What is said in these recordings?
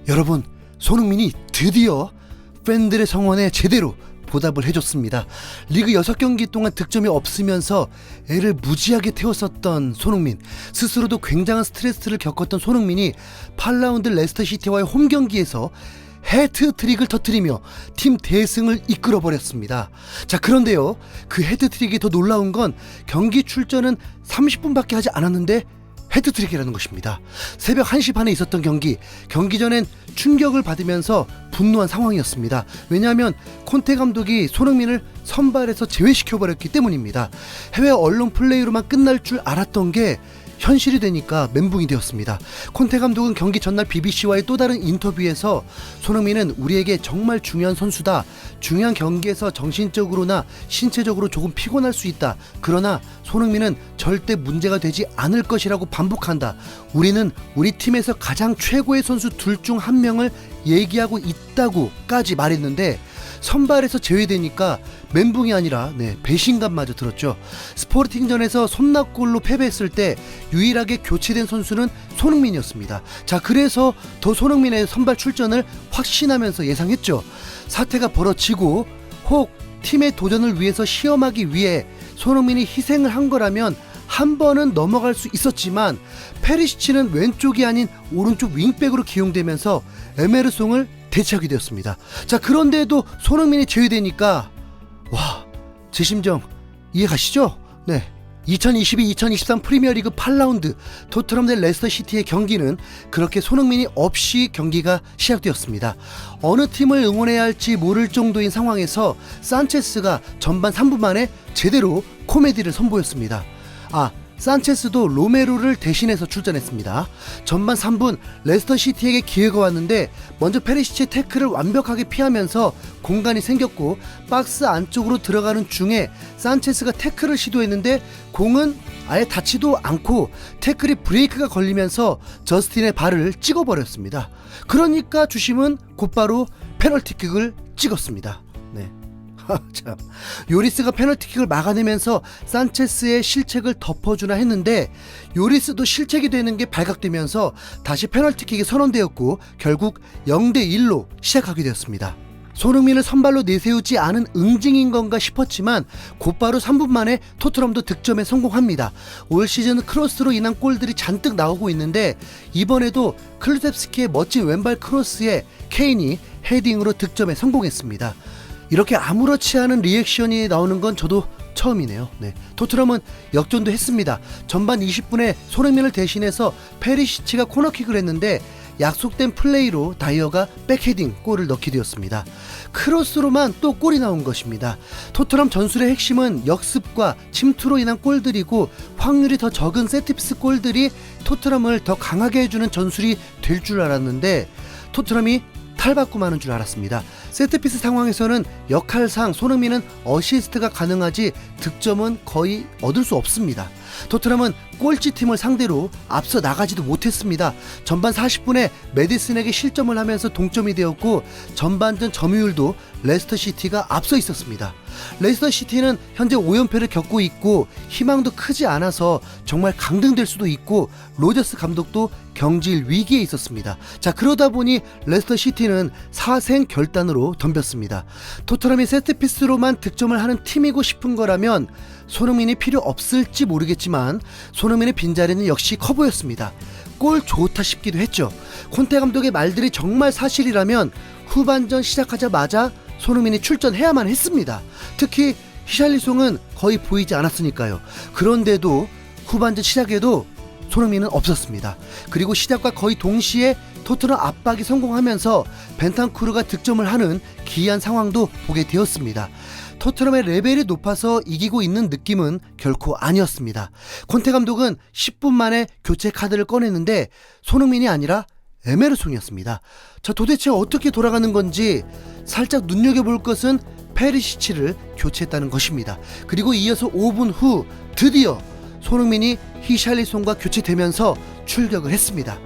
여러분, 손흥민이 드디어 팬들의 성원에 제대로 보답을 해줬습니다. 리그 6경기 동안 득점이 없으면서 애를 무지하게 태웠었던 손흥민, 스스로도 굉장한 스트레스를 겪었던 손흥민이 8라운드 레스터시티와의 홈경기에서 헤트트릭을 터뜨리며 팀 대승을 이끌어버렸습니다. 자, 그런데요, 그 헤트트릭이 더 놀라운 건 경기 출전은 30분밖에 하지 않았는데 헤트트릭이라는 것입니다. 새벽 1시 반에 있었던 경기 전엔 충격을 받으면서 분노한 상황이었습니다. 왜냐하면 콘테 감독이 손흥민을 선발에서 제외시켜버렸기 때문입니다. 해외 언론 플레이로만 끝날 줄 알았던 게 현실이 되니까 멘붕이 되었습니다. 콘테 감독은 경기 전날 BBC와의 또 다른 인터뷰에서 손흥민은 우리에게 정말 중요한 선수다. 중요한 경기에서 정신적으로나 신체적으로 조금 피곤할 수 있다. 그러나 손흥민은 절대 문제가 되지 않을 것이라고 반복한다. 우리는 우리 팀에서 가장 최고의 선수 둘 중 한 명을 얘기하고 있다고까지 말했는데 선발에서 제외되니까 멘붕이 아니라 배신감마저 들었죠. 스포팅전에서 손낙골로 패배했을 때 유일하게 교체된 선수는 손흥민이었습니다. 자, 그래서 더 손흥민의 선발 출전을 확신하면서 예상했죠. 사태가 벌어지고 혹 팀의 도전을 위해서 시험하기 위해 손흥민이 희생을 한 거라면 한 번은 넘어갈 수 있었지만 페리시치는 왼쪽이 아닌 오른쪽 윙백으로 기용되면서 에메르송을 대체하게 되었습니다. 자, 그런데도 손흥민이 제외되니까 제 심정 이해 가시죠? 2022-2023 프리미어리그 8라운드 토트넘 대 레스터시티의 경기는 그렇게 손흥민이 없이 경기가 시작되었습니다. 어느 팀을 응원해야 할지 모를 정도인 상황에서 산체스가 전반 3분 만에 제대로 코미디를 선보였습니다. 산체스도 로메로를 대신해서 출전했습니다. 전반 3분 레스터시티에게 기회가 왔는데 먼저 페리시치의 태클을 완벽하게 피하면서 공간이 생겼고 박스 안쪽으로 들어가는 중에 산체스가 태클을 시도했는데 공은 아예 닿지도 않고 태클이 브레이크가 걸리면서 저스틴의 발을 찍어버렸습니다. 그러니까 주심은 곧바로 페널티킥을 찍었습니다. 참, 요리스가 페널티킥을 막아내면서 산체스의 실책을 덮어주나 했는데 요리스도 실책이 되는 게 발각되면서 다시 페널티킥이 선언되었고 결국 0대1로 시작하게 되었습니다. 손흥민을 선발로 내세우지 않은 응징인 건가 싶었지만 곧바로 3분 만에 토트넘도 득점에 성공합니다. 올 시즌 크로스로 인한 골들이 잔뜩 나오고 있는데 이번에도 클루셉스키의 멋진 왼발 크로스에 케인이 헤딩으로 득점에 성공했습니다. 이렇게 아무렇지 않은 리액션이 나오는 건 저도 처음이네요. 토트넘은 역전도 했습니다. 전반 20분에 손흥민을 대신해서 페리시치가 코너킥을 했는데 약속된 플레이로 다이어가 백헤딩 골을 넣게 되었습니다. 크로스로만 또 골이 나온 것입니다. 토트넘 전술의 핵심은 역습과 침투로 인한 골들이고 확률이 더 적은 세트피스 골들이 토트넘을 더 강하게 해주는 전술이 될 줄 알았는데 토트넘이 탈바꿈하는 줄 알았습니다. 세트피스 상황에서는 역할상 손흥민은 어시스트가 가능하지 득점은 거의 얻을 수 없습니다. 토트넘은 꼴찌팀을 상대로 앞서 나가지도 못했습니다. 전반 40분에 메디슨에게 실점을 하면서 동점이 되었고 전반전 점유율도 레스터시티가 앞서 있었습니다. 레스터시티는 현재 5연패를 겪고 있고 희망도 크지 않아서 정말 강등될 수도 있고 로저스 감독도 경질 위기에 있었습니다. 자, 그러다 보니 레스터시티는 사생 결단으로 덤볐습니다. 토트넘이 세트피스로만 득점을 하는 팀이고 싶은 거라면 손흥민이 필요 없을지 모르겠지만 손흥민의 빈자리는 역시 커 보였습니다. 골 좋다 싶기도 했죠. 콘테 감독의 말들이 정말 사실이라면 후반전 시작하자마자 손흥민이 출전해야만 했습니다. 특히 히샬리송은 거의 보이지 않았으니까요. 그런데도 후반전 시작에도 손흥민은 없었습니다. 그리고 시작과 거의 동시에 토트넘 압박이 성공하면서 벤탄쿠르가 득점을 하는 기이한 상황도 보게 되었습니다. 토트넘의 레벨이 높아서 이기고 있는 느낌은 결코 아니었습니다. 콘테 감독은 10분 만에 교체 카드를 꺼냈는데 손흥민이 아니라 에메르송이었습니다. 자, 도대체 어떻게 돌아가는 건지 살짝 눈여겨볼 것은 페리시치를 교체했다는 것입니다. 그리고 이어서 5분 후 드디어 손흥민이 히샬리송과 교체되면서 출격을 했습니다.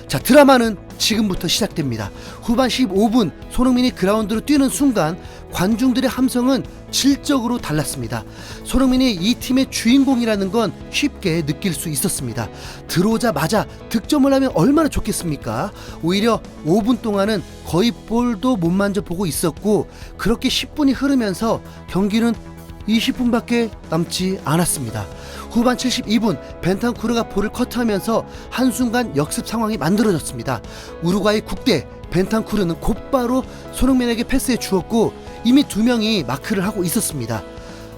자, 드라마는 지금부터 시작됩니다. 후반 15분 손흥민이 그라운드로 뛰는 순간 관중들의 함성은 질적으로 달랐습니다. 손흥민이 이 팀의 주인공이라는 건 쉽게 느낄 수 있었습니다. 들어오자마자 득점을 하면 얼마나 좋겠습니까? 오히려 5분 동안은 거의 볼도 못 만져보고 있었고, 그렇게 10분이 흐르면서 경기는 20분밖에 남지 않았습니다. 후반 72분 벤탄쿠르가 볼을 커트하면서 한순간 역습 상황이 만들어졌습니다. 우루과이 국대 벤탄쿠르는 곧바로 손흥민에게 패스해 주었고, 이미 2명이 마크를 하고 있었습니다.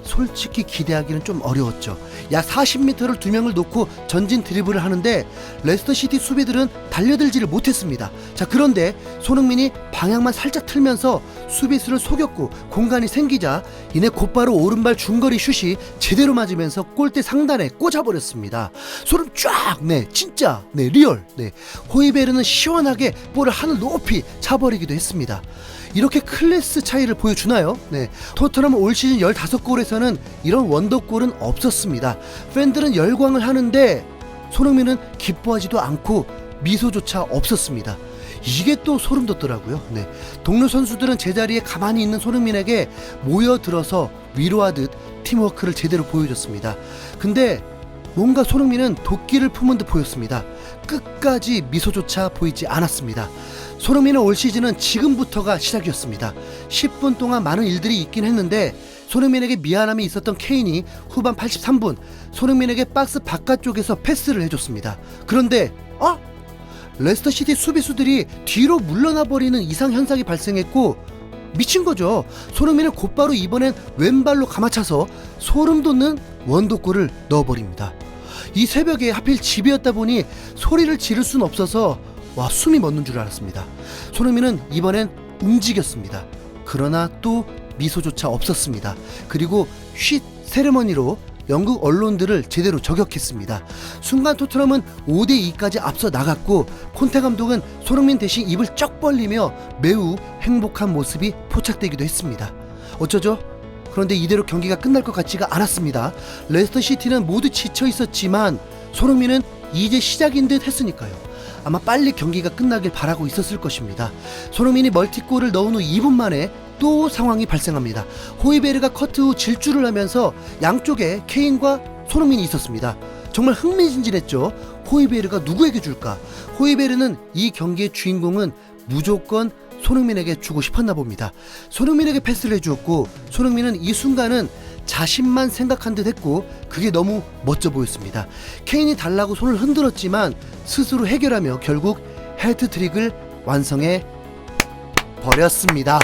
솔직히 기대하기는 좀 어려웠죠. 약 40m를 2명을 놓고 전진 드리블을 하는데 레스터시티 수비들은 달려들지를 못했습니다. 자, 그런데 손흥민이 방향만 살짝 틀면서 수비수를 속였고, 공간이 생기자 이내 곧바로 오른발 중거리 슛이 제대로 맞으면서 골대 상단에 꽂아버렸습니다. 소름 쫙! 진짜 리얼. 호이베르는 시원하게 볼을 하늘 높이 차버리기도 했습니다. 이렇게 클래스 차이를 보여주나요? 토트넘 올 시즌 15골에서는 이런 원더골은 없었습니다. 팬들은 열광을 하는데 손흥민은 기뻐하지도 않고 미소조차 없었습니다. 이게 또 소름 돋더라고요. 동료 선수들은 제자리에 가만히 있는 손흥민에게 모여들어서 위로하듯 팀워크를 제대로 보여줬습니다. 근데 뭔가 손흥민은 도끼를 품은 듯 보였습니다. 끝까지 미소조차 보이지 않았습니다. 손흥민의 올 시즌은 지금부터가 시작이었습니다. 10분 동안 많은 일들이 있긴 했는데 손흥민에게 미안함이 있었던 케인이 후반 83분 손흥민에게 박스 바깥쪽에서 패스를 해줬습니다. 그런데 레스터시티 수비수들이 뒤로 물러나 버리는 이상현상이 발생했고, 미친거죠. 손흥민은 곧바로 이번엔 왼발로 감아차서 소름 돋는 원더골을 넣어버립니다. 이 새벽에 하필 집이었다 보니 소리를 지를 순 없어서 숨이 멎는 줄 알았습니다. 손흥민은 이번엔 움직였습니다. 그러나 또 미소조차 없었습니다. 그리고 쉿 세레머니로 영국 언론들을 제대로 저격했습니다. 순간 토트넘은 5대2까지 앞서 나갔고, 콘테 감독은 손흥민 대신 입을 쩍 벌리며 매우 행복한 모습이 포착되기도 했습니다. 어쩌죠? 그런데 이대로 경기가 끝날 것 같지가 않았습니다. 레스터시티는 모두 지쳐 있었지만 손흥민은 이제 시작인 듯 했으니까요. 아마 빨리 경기가 끝나길 바라고 있었을 것입니다. 손흥민이 멀티골을 넣은 후 2분 만에 또 상황이 발생합니다. 호이베르가 커트 후 질주를 하면서 양쪽에 케인과 손흥민이 있었습니다. 정말 흥미진진했죠. 호이베르가 누구에게 줄까? 호이베르는 이 경기의 주인공은 무조건 손흥민에게 주고 싶었나 봅니다. 손흥민에게 패스를 해주었고, 손흥민은 이 순간은 자신만 생각한 듯 했고, 그게 너무 멋져 보였습니다. 케인이 달라고 손을 흔들었지만 스스로 해결하며 결국 헤트트릭을 완성해 버렸습니다.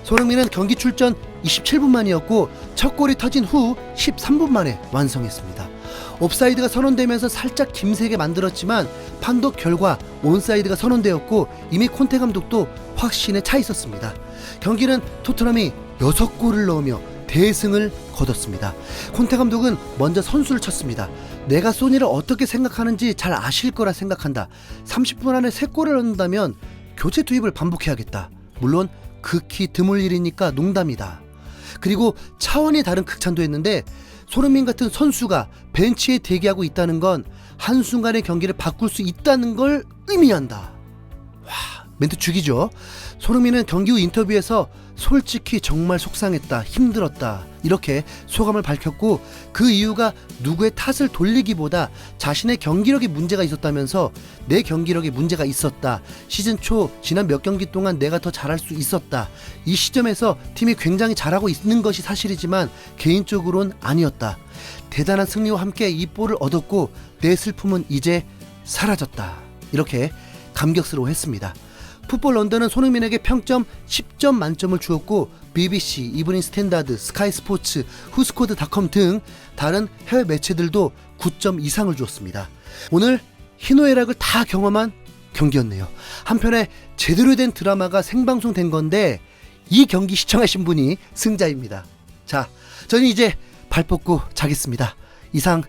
손흥민은 경기 출전 27분 만이었고 첫 골이 터진 후 13분 만에 완성했습니다. 옵사이드가 선언되면서 살짝 김세게 만들었지만 판독 결과 온사이드가 선언되었고, 이미 콘테 감독도 확신에 차 있었습니다. 경기는 토트넘이 6골을 넣으며 대승을 거뒀습니다. 콘테 감독은 먼저 선수를 쳤습니다. 내가 소니를 어떻게 생각하는지 잘 아실 거라 생각한다. 30분 안에 3골을 넣는다면 교체 투입을 반복해야겠다. 물론 극히 드물 일이니까 농담이다. 그리고 차원이 다른 극찬도 했는데, 손흥민 같은 선수가 벤치에 대기하고 있다는 건 한순간의 경기를 바꿀 수 있다는 걸 의미한다. 멘트 죽이죠. 손흥민은 경기 후 인터뷰에서 솔직히 정말 속상했다, 힘들었다, 이렇게 소감을 밝혔고, 그 이유가 누구의 탓을 돌리기보다 자신의 경기력에 문제가 있었다면서 내 경기력에 문제가 있었다. 시즌 초 지난 몇 경기 동안 내가 더 잘할 수 있었다. 이 시점에서 팀이 굉장히 잘하고 있는 것이 사실이지만 개인적으로는 아니었다. 대단한 승리와 함께 이 볼을 얻었고 내 슬픔은 이제 사라졌다. 이렇게 감격스러워했습니다. 풋볼 런던은 손흥민에게 평점 10점 만점을 주었고, BBC, 이브닝 스탠다드, 스카이 스포츠, 후스코드닷컴 등 다른 해외 매체들도 9점 이상을 주었습니다. 오늘 희노애락을 다 경험한 경기였네요. 한편에 제대로 된 드라마가 생방송된 건데 이 경기 시청하신 분이 승자입니다. 자, 저는 이제 발 뻗고 자겠습니다. 이상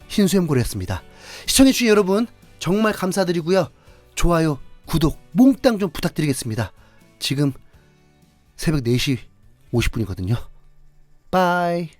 흰수염고래였습니다. 시청해주신 여러분 정말 감사드리고요. 좋아요, 구독 몽땅 좀 부탁드리겠습니다. 지금 새벽 4시 50분이거든요. 빠이.